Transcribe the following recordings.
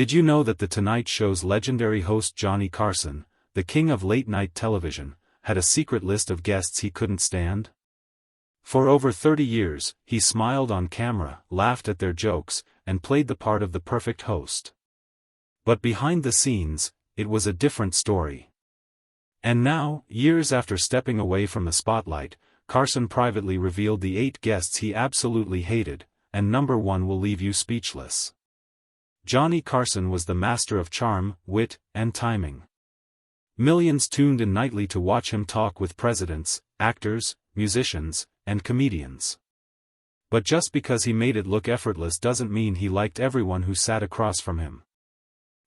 Did you know that The Tonight Show's legendary host Johnny Carson, the king of late-night television, had a secret list of guests he couldn't stand? For over 30 years, he smiled on camera, laughed at their jokes, and played the part of the perfect host. But behind the scenes, it was a different story. And now, years after stepping away from the spotlight, Carson privately revealed the 8 guests he absolutely hated, and number 1 will leave you speechless. Johnny Carson was the master of charm, wit, and timing. Millions tuned in nightly to watch him talk with presidents, actors, musicians, and comedians. But just because he made it look effortless doesn't mean he liked everyone who sat across from him.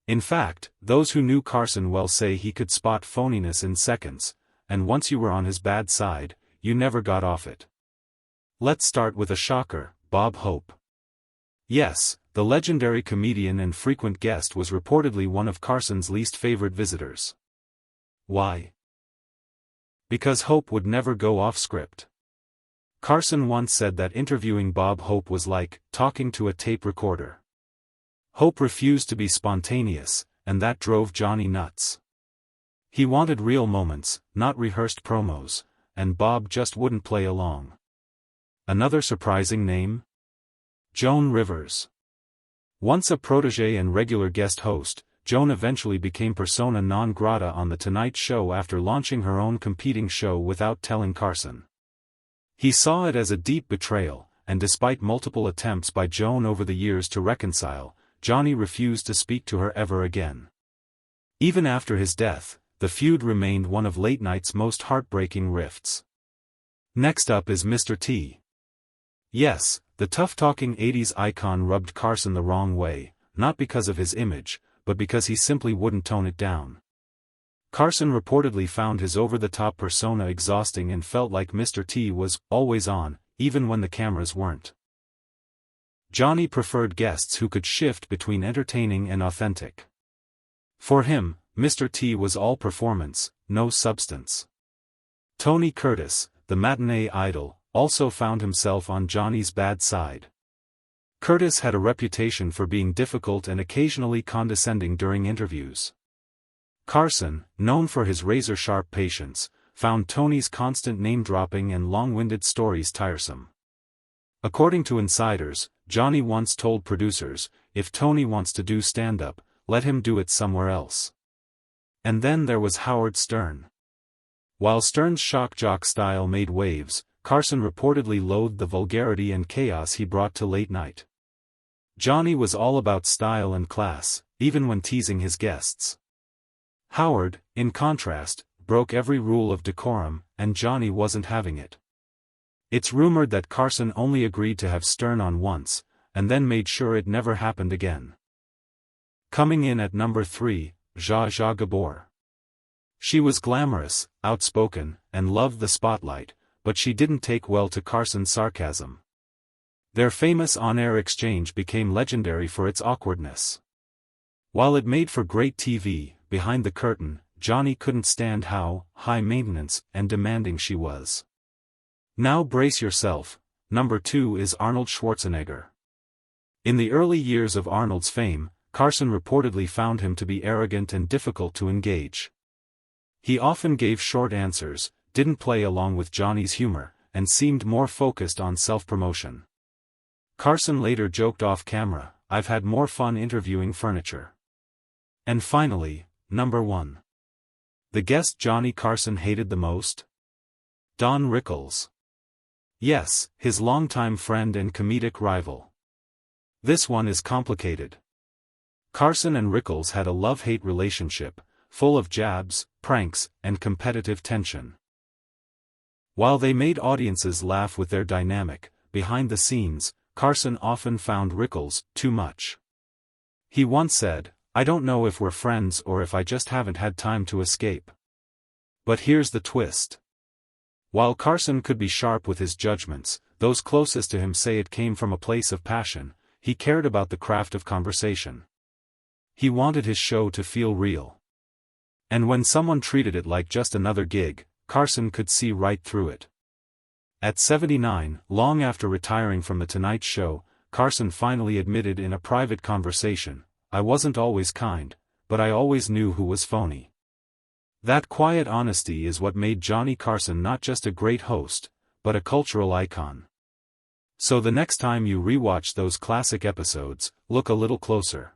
In fact, those who knew Carson well say he could spot phoniness in seconds, and once you were on his bad side, you never got off it. Let's start with a shocker, Bob Hope. Yes, the legendary comedian and frequent guest was reportedly one of Carson's least favorite visitors. Why? Because Hope would never go off script. Carson once said that interviewing Bob Hope was like talking to a tape recorder. Hope refused to be spontaneous, and that drove Johnny nuts. He wanted real moments, not rehearsed promos, and Bob just wouldn't play along. Another surprising name? Joan Rivers. Once a protege and regular guest host, Joan eventually became persona non grata on The Tonight Show after launching her own competing show without telling Carson. He saw it as a deep betrayal, and despite multiple attempts by Joan over the years to reconcile, Johnny refused to speak to her ever again. Even after his death, the feud remained one of late night's most heartbreaking rifts. Next up is Mr. T. Yes, the tough-talking 80s icon rubbed Carson the wrong way, not because of his image, but because he simply wouldn't tone it down. Carson reportedly found his over-the-top persona exhausting and felt like Mr. T was always on, even when the cameras weren't. Johnny preferred guests who could shift between entertaining and authentic. For him, Mr. T was all performance, no substance. Tony Curtis, the matinee idol, also found himself on Johnny's bad side. Curtis had a reputation for being difficult and occasionally condescending during interviews. Carson, known for his razor-sharp patience, found Tony's constant name-dropping and long-winded stories tiresome. According to insiders, Johnny once told producers, if Tony wants to do stand-up, let him do it somewhere else. And then there was Howard Stern. While Stern's shock jock style made waves, Carson reportedly loathed the vulgarity and chaos he brought to late night. Johnny was all about style and class, even when teasing his guests. Howard, in contrast, broke every rule of decorum, and Johnny wasn't having it. It's rumored that Carson only agreed to have Stern on once, and then made sure it never happened again. Coming in at number 3, Zsa Zsa Gabor. She was glamorous, outspoken, and loved the spotlight, but she didn't take well to Carson's sarcasm. Their famous on-air exchange became legendary for its awkwardness. While it made for great TV, behind the curtain, Johnny couldn't stand how high-maintenance and demanding she was. Now brace yourself, number 2 is Arnold Schwarzenegger. In the early years of Arnold's fame, Carson reportedly found him to be arrogant and difficult to engage. He often gave short answers, didn't play along with Johnny's humor, and seemed more focused on self-promotion. Carson later joked off camera, "I've had more fun interviewing furniture." And finally, number 1. The guest Johnny Carson hated the most? Don Rickles. Yes, his longtime friend and comedic rival. This one is complicated. Carson and Rickles had a love-hate relationship, full of jabs, pranks, and competitive tension. While they made audiences laugh with their dynamic, behind the scenes, Carson often found Rickles too much. He once said, "I don't know if we're friends or if I just haven't had time to escape." But here's the twist. While Carson could be sharp with his judgments, those closest to him say it came from a place of passion. He cared about the craft of conversation. He wanted his show to feel real. And when someone treated it like just another gig, Carson could see right through it. At 79, long after retiring from The Tonight Show, Carson finally admitted in a private conversation, I wasn't always kind, but I always knew who was phony. That quiet honesty is what made Johnny Carson not just a great host, but a cultural icon. So the next time you rewatch those classic episodes, look a little closer.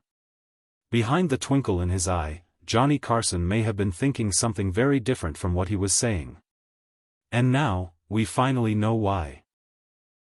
Behind the twinkle in his eye, Johnny Carson may have been thinking something very different from what he was saying. And now, we finally know why.